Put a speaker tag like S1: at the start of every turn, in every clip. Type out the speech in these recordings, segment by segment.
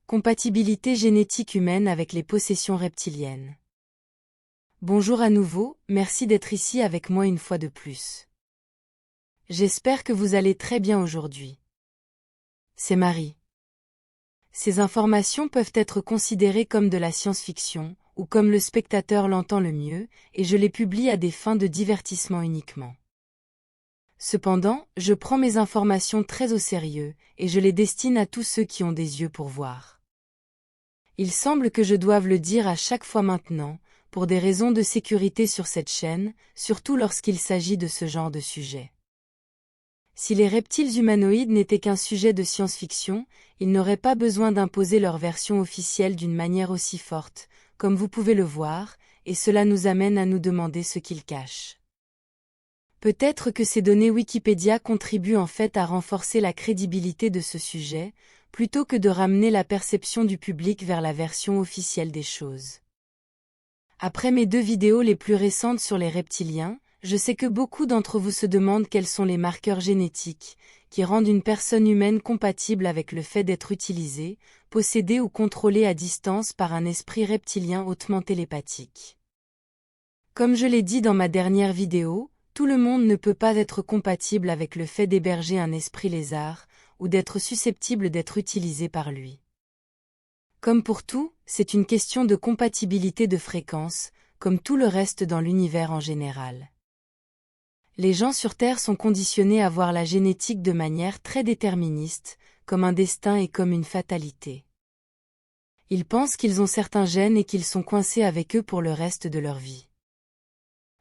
S1: Compatibilité génétique humaine avec les possessions reptiliennes. Bonjour à nouveau, merci d'être ici avec moi une fois de plus. J'espère que vous allez très bien aujourd'hui. C'est Marie. Ces informations peuvent être considérées comme de la science-fiction, ou comme le spectateur l'entend le mieux, et je les publie à des fins de divertissement uniquement. Cependant, je prends mes informations très au sérieux, et je les destine à tous ceux qui ont des yeux pour voir. Il semble que je doive le dire à chaque fois maintenant, pour des raisons de sécurité sur cette chaîne, surtout lorsqu'il s'agit de ce genre de sujet. Si les reptiles humanoïdes n'étaient qu'un sujet de science-fiction, ils n'auraient pas besoin d'imposer leur version officielle d'une manière aussi forte, comme vous pouvez le voir, et cela nous amène à nous demander ce qu'ils cachent. Peut-être que ces données Wikipédia contribuent en fait à renforcer la crédibilité de ce sujet, plutôt que de ramener la perception du public vers la version officielle des choses. Après mes 2 vidéos les plus récentes sur les reptiliens, je sais que beaucoup d'entre vous se demandent quels sont les marqueurs génétiques, qui rendent une personne humaine compatible avec le fait d'être utilisée, possédée ou contrôlée à distance par un esprit reptilien hautement télépathique. Comme je l'ai dit dans ma dernière vidéo, tout le monde ne peut pas être compatible avec le fait d'héberger un esprit lézard, ou d'être susceptible d'être utilisé par lui. Comme pour tout, c'est une question de compatibilité de fréquence, comme tout le reste dans l'univers en général. Les gens sur Terre sont conditionnés à voir la génétique de manière très déterministe, comme un destin et comme une fatalité. Ils pensent qu'ils ont certains gènes et qu'ils sont coincés avec eux pour le reste de leur vie.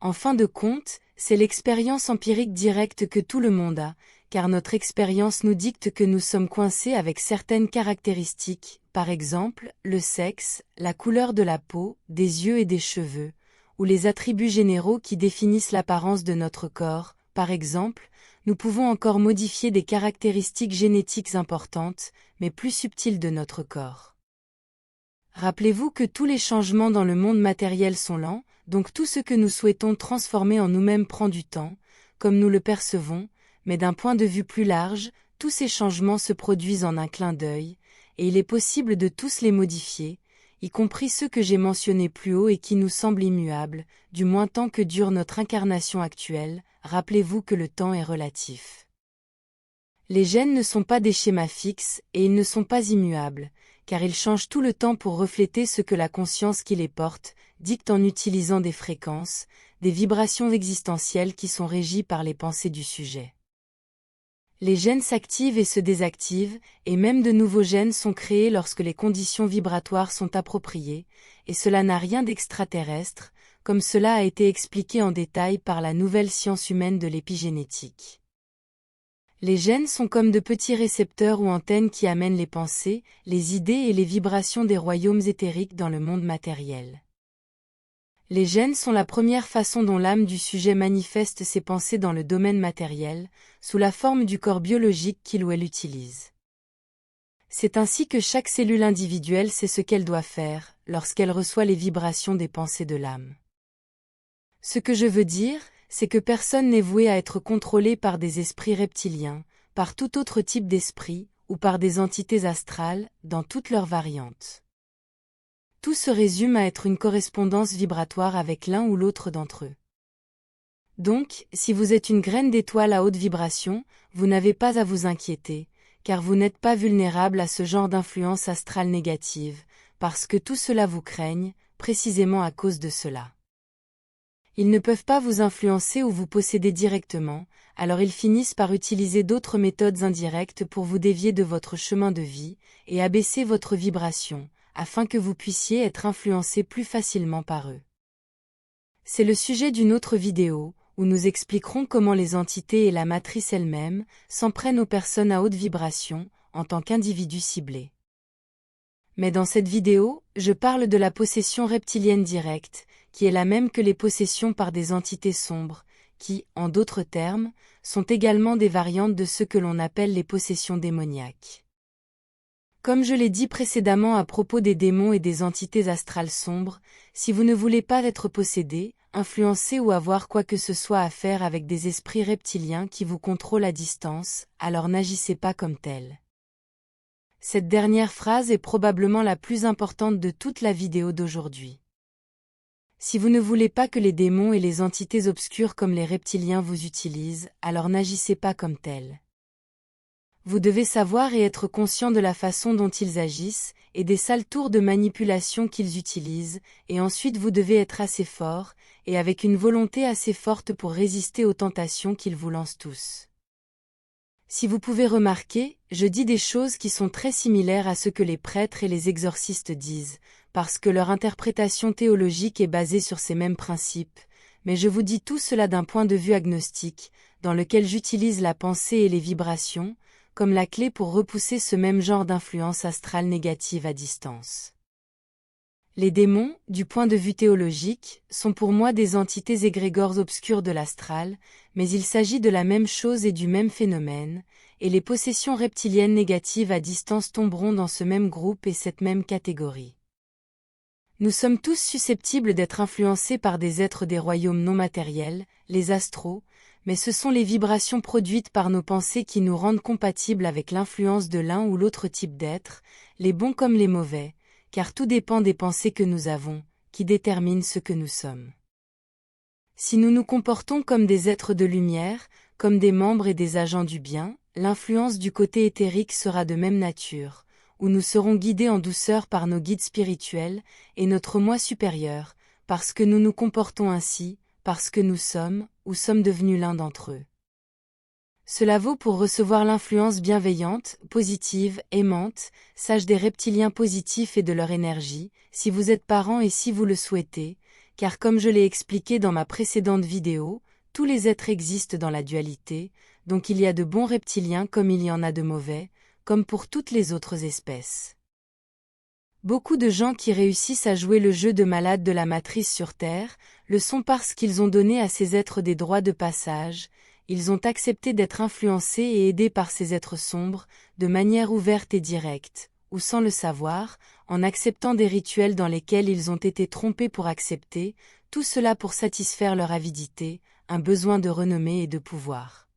S1: En fin de compte, c'est l'expérience empirique directe que tout le monde a, car notre expérience nous dicte que nous sommes coincés avec certaines caractéristiques, par exemple, le sexe, la couleur de la peau, des yeux et des cheveux, ou les attributs généraux qui définissent l'apparence de notre corps. Par exemple, nous pouvons encore modifier des caractéristiques génétiques importantes, mais plus subtiles de notre corps. Rappelez-vous que tous les changements dans le monde matériel sont lents, donc tout ce que nous souhaitons transformer en nous-mêmes prend du temps, comme nous le percevons, mais d'un point de vue plus large, tous ces changements se produisent en un clin d'œil, et il est possible de tous les modifier, y compris ceux que j'ai mentionnés plus haut et qui nous semblent immuables, du moins tant que dure notre incarnation actuelle. Rappelez-vous que le temps est relatif. Les gènes ne sont pas des schémas fixes, et ils ne sont pas immuables, car ils changent tout le temps pour refléter ce que la conscience qui les porte dicte en utilisant des fréquences, des vibrations existentielles qui sont régies par les pensées du sujet. Les gènes s'activent et se désactivent, et même de nouveaux gènes sont créés lorsque les conditions vibratoires sont appropriées, et cela n'a rien d'extraterrestre, comme cela a été expliqué en détail par la nouvelle science humaine de l'épigénétique. Les gènes sont comme de petits récepteurs ou antennes qui amènent les pensées, les idées et les vibrations des royaumes éthériques dans le monde matériel. Les gènes sont la première façon dont l'âme du sujet manifeste ses pensées dans le domaine matériel, sous la forme du corps biologique qu'il ou elle utilise. C'est ainsi que chaque cellule individuelle sait ce qu'elle doit faire, lorsqu'elle reçoit les vibrations des pensées de l'âme. Ce que je veux dire, c'est que personne n'est voué à être contrôlé par des esprits reptiliens, par tout autre type d'esprit, ou par des entités astrales, dans toutes leurs variantes. Tout se résume à être une correspondance vibratoire avec l'un ou l'autre d'entre eux. Donc, si vous êtes une graine d'étoile à haute vibration, vous n'avez pas à vous inquiéter, car vous n'êtes pas vulnérable à ce genre d'influence astrale négative, parce que tout cela vous craigne, précisément à cause de cela. Ils ne peuvent pas vous influencer ou vous posséder directement, alors ils finissent par utiliser d'autres méthodes indirectes pour vous dévier de votre chemin de vie, et abaisser votre vibration, afin que vous puissiez être influencé plus facilement par eux. C'est le sujet d'une autre vidéo, où nous expliquerons comment les entités et la matrice elle-même s'en prennent aux personnes à haute vibration, en tant qu'individus ciblés. Mais dans cette vidéo, je parle de la possession reptilienne directe, qui est la même que les possessions par des entités sombres, qui, en d'autres termes, sont également des variantes de ce que l'on appelle les possessions démoniaques. Comme je l'ai dit précédemment à propos des démons et des entités astrales sombres, si vous ne voulez pas être possédé, influencé ou avoir quoi que ce soit à faire avec des esprits reptiliens qui vous contrôlent à distance, alors n'agissez pas comme tel. Cette dernière phrase est probablement la plus importante de toute la vidéo d'aujourd'hui. Si vous ne voulez pas que les démons et les entités obscures comme les reptiliens vous utilisent, alors n'agissez pas comme tels. Vous devez savoir et être conscient de la façon dont ils agissent, et des sales tours de manipulation qu'ils utilisent, et ensuite vous devez être assez fort, et avec une volonté assez forte pour résister aux tentations qu'ils vous lancent tous. Si vous pouvez remarquer, je dis des choses qui sont très similaires à ce que les prêtres et les exorcistes disent, parce que leur interprétation théologique est basée sur ces mêmes principes, mais je vous dis tout cela d'un point de vue agnostique, dans lequel j'utilise la pensée et les vibrations, comme la clé pour repousser ce même genre d'influence astrale négative à distance. Les démons, du point de vue théologique, sont pour moi des entités égrégores obscures de l'astral, mais il s'agit de la même chose et du même phénomène, et les possessions reptiliennes négatives à distance tomberont dans ce même groupe et cette même catégorie. Nous sommes tous susceptibles d'être influencés par des êtres des royaumes non matériels, les astraux, mais ce sont les vibrations produites par nos pensées qui nous rendent compatibles avec l'influence de l'un ou l'autre type d'êtres, les bons comme les mauvais, car tout dépend des pensées que nous avons, qui déterminent ce que nous sommes. Si nous nous comportons comme des êtres de lumière, comme des membres et des agents du bien, l'influence du côté éthérique sera de même nature, où nous serons guidés en douceur par nos guides spirituels, et notre moi supérieur, parce que nous nous comportons ainsi, parce que nous sommes, ou sommes devenus l'un d'entre eux. Cela vaut pour recevoir l'influence bienveillante, positive, aimante, sage des reptiliens positifs et de leur énergie, si vous êtes parent et si vous le souhaitez, car comme je l'ai expliqué dans ma précédente vidéo, tous les êtres existent dans la dualité, donc il y a de bons reptiliens comme il y en a de mauvais, comme pour toutes les autres espèces. Beaucoup de gens qui réussissent à jouer le jeu de malade de la matrice sur Terre, le sont parce qu'ils ont donné à ces êtres des droits de passage, ils ont accepté d'être influencés et aidés par ces êtres sombres, de manière ouverte et directe, ou sans le savoir, en acceptant des rituels dans lesquels ils ont été trompés pour accepter, tout cela pour satisfaire leur avidité, un besoin de renommée et de pouvoir.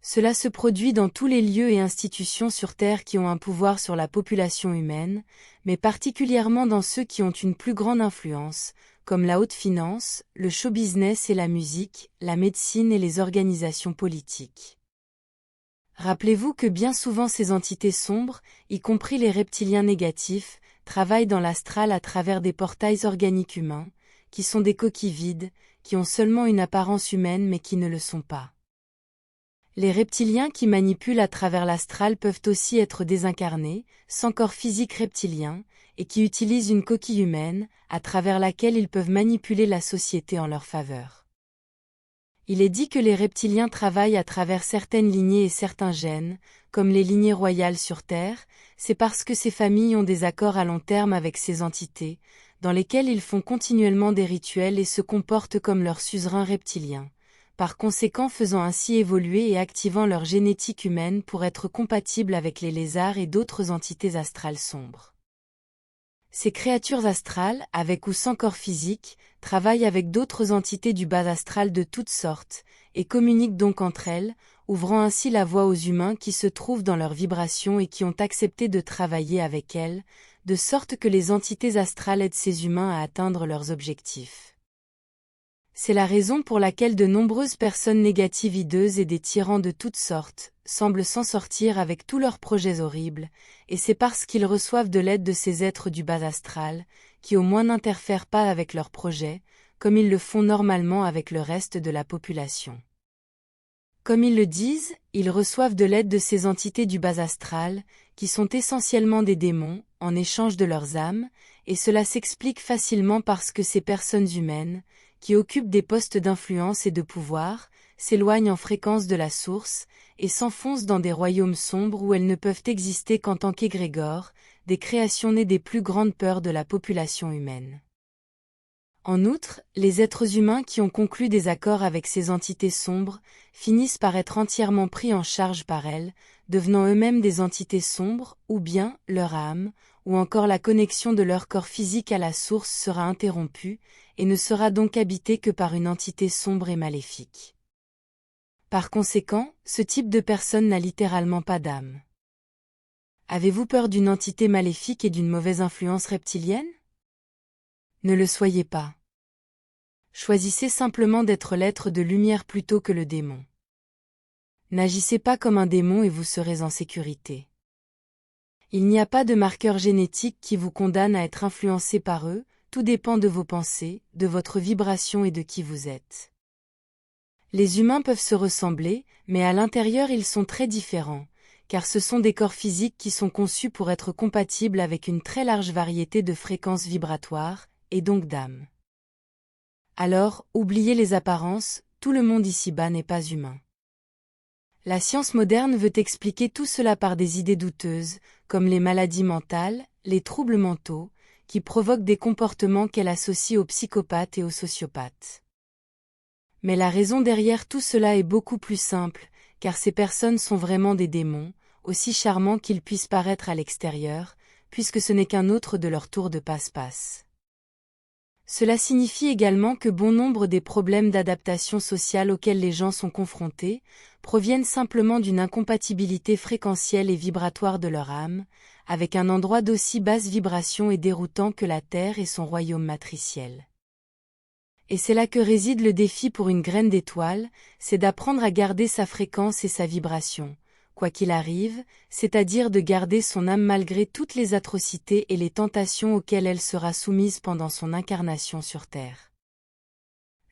S1: Cela se produit dans tous les lieux et institutions sur Terre qui ont un pouvoir sur la population humaine, mais particulièrement dans ceux qui ont une plus grande influence, comme la haute finance, le show business et la musique, la médecine et les organisations politiques. Rappelez-vous que bien souvent ces entités sombres, y compris les reptiliens négatifs, travaillent dans l'astral à travers des portails organiques humains, qui sont des coquilles vides, qui ont seulement une apparence humaine mais qui ne le sont pas. Les reptiliens qui manipulent à travers l'astral peuvent aussi être désincarnés, sans corps physique reptilien, et qui utilisent une coquille humaine, à travers laquelle ils peuvent manipuler la société en leur faveur. Il est dit que les reptiliens travaillent à travers certaines lignées et certains gènes, comme les lignées royales sur Terre, c'est parce que ces familles ont des accords à long terme avec ces entités, dans lesquels ils font continuellement des rituels et se comportent comme leurs suzerains reptiliens, par conséquent faisant ainsi évoluer et activant leur génétique humaine pour être compatibles avec les lézards et d'autres entités astrales sombres. Ces créatures astrales, avec ou sans corps physique, travaillent avec d'autres entités du bas astral de toutes sortes, et communiquent donc entre elles, ouvrant ainsi la voie aux humains qui se trouvent dans leurs vibrations et qui ont accepté de travailler avec elles, de sorte que les entités astrales aident ces humains à atteindre leurs objectifs. C'est la raison pour laquelle de nombreuses personnes négatives hideuses et des tyrans de toutes sortes semblent s'en sortir avec tous leurs projets horribles, et c'est parce qu'ils reçoivent de l'aide de ces êtres du bas astral, qui au moins n'interfèrent pas avec leurs projets, comme ils le font normalement avec le reste de la population. Comme ils le disent, ils reçoivent de l'aide de ces entités du bas astral, qui sont essentiellement des démons, en échange de leurs âmes, et cela s'explique facilement parce que ces personnes humaines, qui occupent des postes d'influence et de pouvoir, s'éloignent en fréquence de la source, et s'enfoncent dans des royaumes sombres où elles ne peuvent exister qu'en tant qu'égrégores, des créations nées des plus grandes peurs de la population humaine. En outre, les êtres humains qui ont conclu des accords avec ces entités sombres, finissent par être entièrement pris en charge par elles, devenant eux-mêmes des entités sombres, ou bien, leur âme, ou encore la connexion de leur corps physique à la source sera interrompue, et ne sera donc habitée que par une entité sombre et maléfique. Par conséquent, ce type de personne n'a littéralement pas d'âme. Avez-vous peur d'une entité maléfique et d'une mauvaise influence reptilienne? Ne le soyez pas. Choisissez simplement d'être l'être de lumière plutôt que le démon. N'agissez pas comme un démon et vous serez en sécurité. Il n'y a pas de marqueur génétique qui vous condamne à être influencé par eux, tout dépend de vos pensées, de votre vibration et de qui vous êtes. Les humains peuvent se ressembler, mais à l'intérieur ils sont très différents, car ce sont des corps physiques qui sont conçus pour être compatibles avec une très large variété de fréquences vibratoires, et donc d'âmes. Alors, oubliez les apparences, tout le monde ici-bas n'est pas humain. La science moderne veut expliquer tout cela par des idées douteuses, comme les maladies mentales, les troubles mentaux, qui provoquent des comportements qu'elle associe aux psychopathes et aux sociopathes. Mais la raison derrière tout cela est beaucoup plus simple, car ces personnes sont vraiment des démons, aussi charmants qu'ils puissent paraître à l'extérieur, puisque ce n'est qu'un autre de leur tour de passe-passe. Cela signifie également que bon nombre des problèmes d'adaptation sociale auxquels les gens sont confrontés proviennent simplement d'une incompatibilité fréquentielle et vibratoire de leur âme, avec un endroit d'aussi basse vibration et déroutant que la Terre et son royaume matriciel. Et c'est là que réside le défi pour une graine d'étoile, c'est d'apprendre à garder sa fréquence et sa vibration, quoi qu'il arrive, c'est-à-dire de garder son âme malgré toutes les atrocités et les tentations auxquelles elle sera soumise pendant son incarnation sur Terre.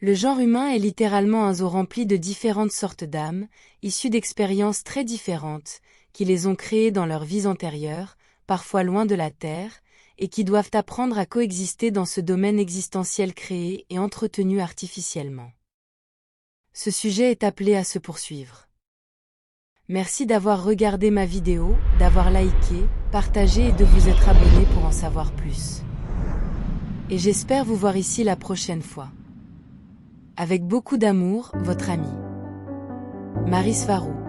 S1: Le genre humain est littéralement un zoo rempli de différentes sortes d'âmes, issues d'expériences très différentes, qui les ont créées dans leurs vies antérieures, parfois loin de la Terre, et qui doivent apprendre à coexister dans ce domaine existentiel créé et entretenu artificiellement. Ce sujet est appelé à se poursuivre. Merci d'avoir regardé ma vidéo, d'avoir liké, partagé et de vous être abonné pour en savoir plus. Et j'espère vous voir ici la prochaine fois. Avec beaucoup d'amour, votre amie Maryse Farroux.